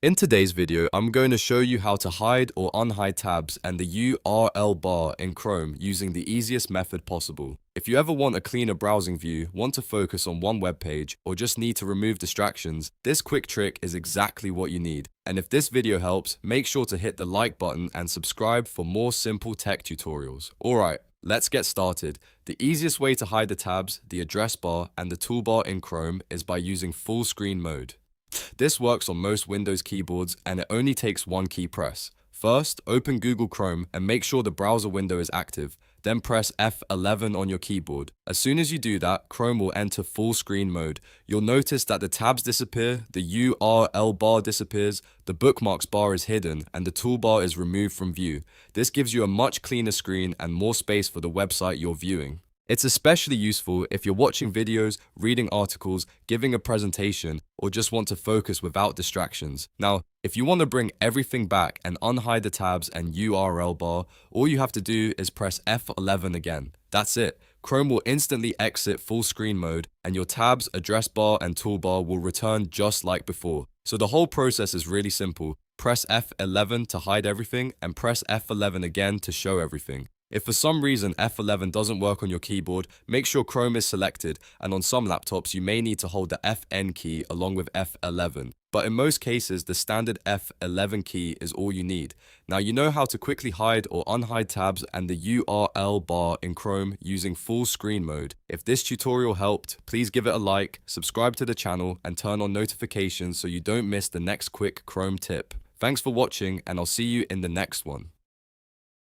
In today's video, I'm going to show you how to hide or unhide tabs and the URL bar in Chrome using the easiest method possible. If you ever want a cleaner browsing view, want to focus on one web page, or just need to remove distractions, this quick trick is exactly what you need. And if this video helps, make sure to hit the like button and subscribe for more simple tech tutorials. Alright, let's get started. The easiest way to hide the tabs, the address bar, and the toolbar in Chrome is by using full screen mode. This works on most Windows keyboards and it only takes one key press. First, open Google Chrome and make sure the browser window is active. Then press F11 on your keyboard. As soon as you do that, Chrome will enter full screen mode. You'll notice that the tabs disappear, the URL bar disappears, the bookmarks bar is hidden, and the toolbar is removed from view. This gives you a much cleaner screen and more space for the website you're viewing. It's especially useful if you're watching videos, reading articles, giving a presentation, or just want to focus without distractions. Now, if you want to bring everything back and unhide the tabs and URL bar, all you have to do is press F11 again. That's it. Chrome will instantly exit full screen mode and your tabs, address bar, and toolbar will return just like before. So the whole process is really simple. Press F11 to hide everything and press F11 again to show everything. If for some reason F11 doesn't work on your keyboard, make sure Chrome is selected, and on some laptops you may need to hold the Fn key along with F11. But in most cases, the standard F11 key is all you need. Now you know how to quickly hide or unhide tabs and the URL bar in Chrome using full screen mode. If this tutorial helped, please give it a like, subscribe to the channel, and turn on notifications so you don't miss the next quick Chrome tip. Thanks for watching, and I'll see you in the next one.